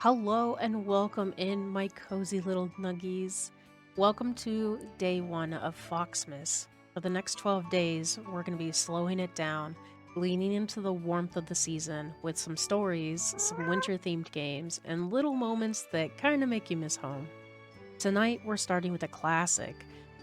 Hello and welcome in, my cozy little nuggies. Welcome to day one of Foxmas. For the next 12 days, we're going to be slowing it down, leaning into the warmth of the season with some stories, some winter themed games, and little moments that kind of make you miss home. Tonight, we're starting with a classic.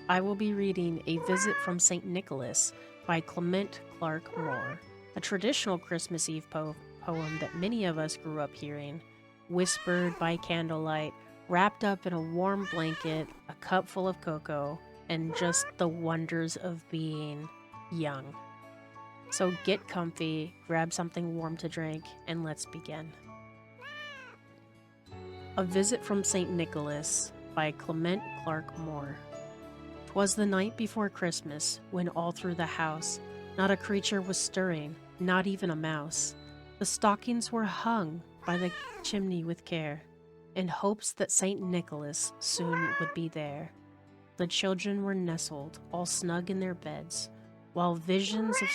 I will be reading A Visit from St. Nicholas by Clement Clarke Moore, a traditional Christmas Eve poem that many of us grew up hearing, whispered by candlelight, wrapped up in a warm blanket, a cup full of cocoa, and just the wonders of being young. So get comfy, grab something warm to drink, and let's begin. A Visit from St. Nicholas by Clement Clarke Moore. 'Twas the night before Christmas, when all through the house not a creature was stirring, not even a mouse. The stockings were hung by the chimney with care, in hopes that St. Nicholas soon would be there. The children were nestled, all snug in their beds, while visions of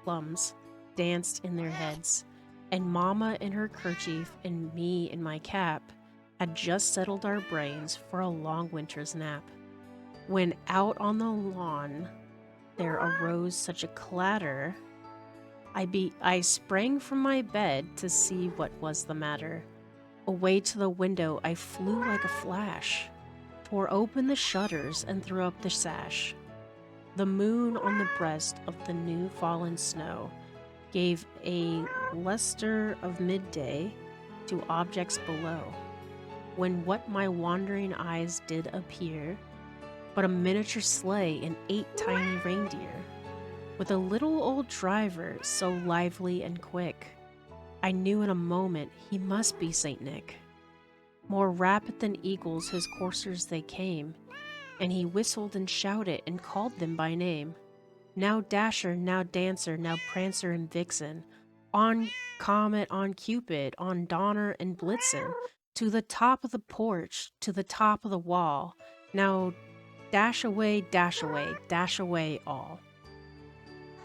plums danced in their heads, and Mamma in her kerchief and me in my cap had just settled our brains for a long winter's nap. When out on the lawn there arose such a clatter, I sprang from my bed to see what was the matter. Away to the window I flew like a flash, tore open the shutters and threw up the sash. The moon on the breast of the new fallen snow gave a luster of midday to objects below, when what my wandering eyes did appear but a miniature sleigh and 8 tiny reindeer, with a little old driver so lively and quick. I knew in a moment he must be Saint Nick. More rapid than eagles his coursers they came, and he whistled and shouted and called them by name. Now Dasher, now Dancer, now Prancer and Vixen, on Comet, on Cupid, on Donner and Blitzen, to the top of the porch, to the top of the wall. Now dash away, dash away, dash away all.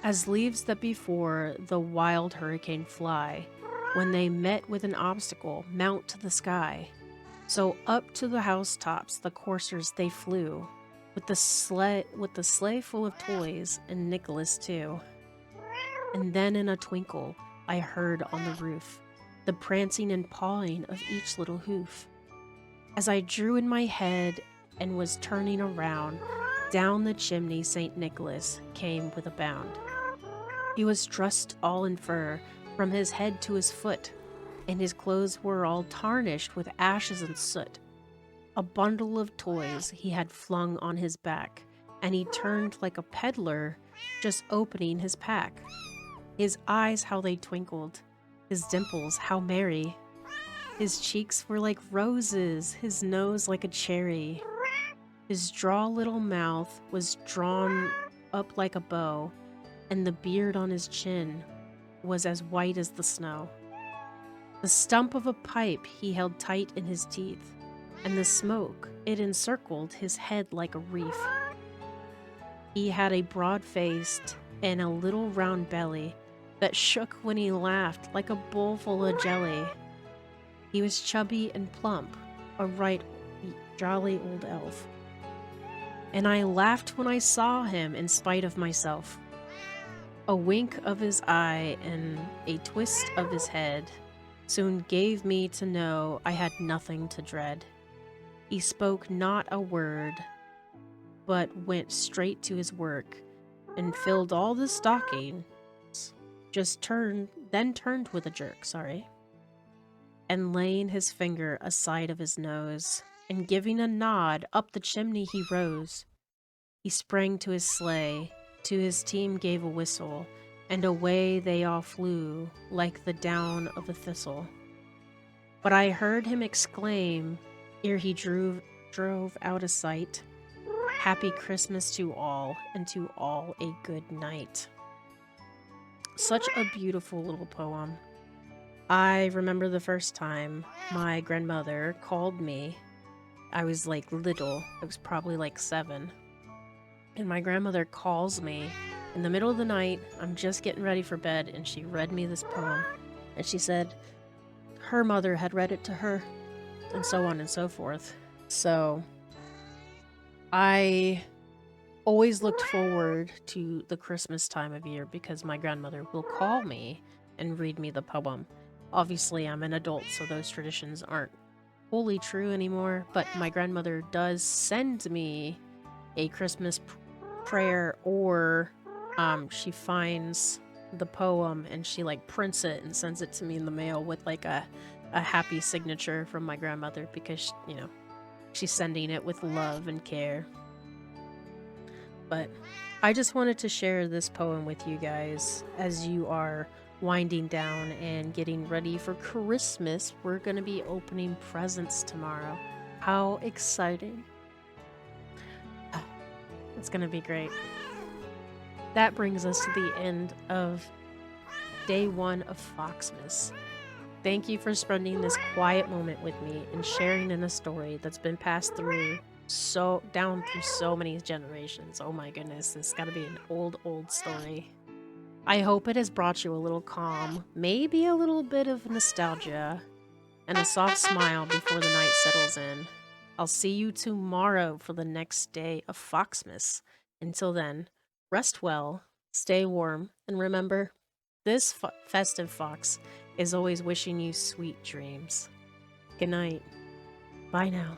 As leaves that before the wild hurricane fly, when they met with an obstacle, mount to the sky. So up to the housetops the coursers they flew, with the sleigh full of toys, and Nicholas too. And then in a twinkle I heard on the roof the prancing and pawing of each little hoof. As I drew in my head and was turning around, down the chimney St. Nicholas came with a bound. He was dressed all in fur, from his head to his foot, and his clothes were all tarnished with ashes and soot. A bundle of toys he had flung on his back, and he turned like a peddler just opening his pack. His eyes how they twinkled, his dimples how merry. His cheeks were like roses, his nose like a cherry. His droll little mouth was drawn up like a bow, and the beard on his chin was as white as the snow. The stump of a pipe he held tight in his teeth, and the smoke, it encircled his head like a wreath. He had a broad face and a little round belly that shook when he laughed like a bowl full of jelly. He was chubby and plump, a right jolly old elf. And I laughed when I saw him in spite of myself. A wink of his eye and a twist of his head soon gave me to know I had nothing to dread. He spoke not a word, but went straight to his work, and filled all the stockings, then turned with a jerk, and laying his finger aside of his nose, and giving a nod, up the chimney he rose. He sprang to his sleigh, to his team gave a whistle, and away they all flew like the down of a thistle. But I heard him exclaim, ere he drove out of sight, "Happy Christmas to all, and to all a good night." Such a beautiful little poem. I remember the first time my grandmother called me. I was like little, I was probably like 7. And my grandmother calls me in the middle of the night. I'm just getting ready for bed, and she read me this poem. And she said, her mother had read it to her, and so on and so forth. So I always looked forward to the Christmas time of year because my grandmother will call me and read me the poem. Obviously, I'm an adult, so those traditions aren't wholly true anymore, but my grandmother does send me a Christmas prayer, or she finds the poem and she like prints it and sends it to me in the mail with like a happy signature from my grandmother because, you know, she's sending it with love and care. But I just wanted to share this poem with you guys as you are winding down and getting ready for Christmas. We're going to be opening presents tomorrow. How exciting! It's going to be great. That brings us to the end of day 1 of Foxmas. Thank you for spending this quiet moment with me and sharing in a story that's been passed through down through so many generations. Oh my goodness, this has got to be an old story. I hope it has brought you a little calm, maybe a little bit of nostalgia, and a soft smile before the night settles in. I'll see you tomorrow for the next day of Foxmas. Until then, rest well, stay warm, and remember, this festive fox is always wishing you sweet dreams. Good night. Bye now.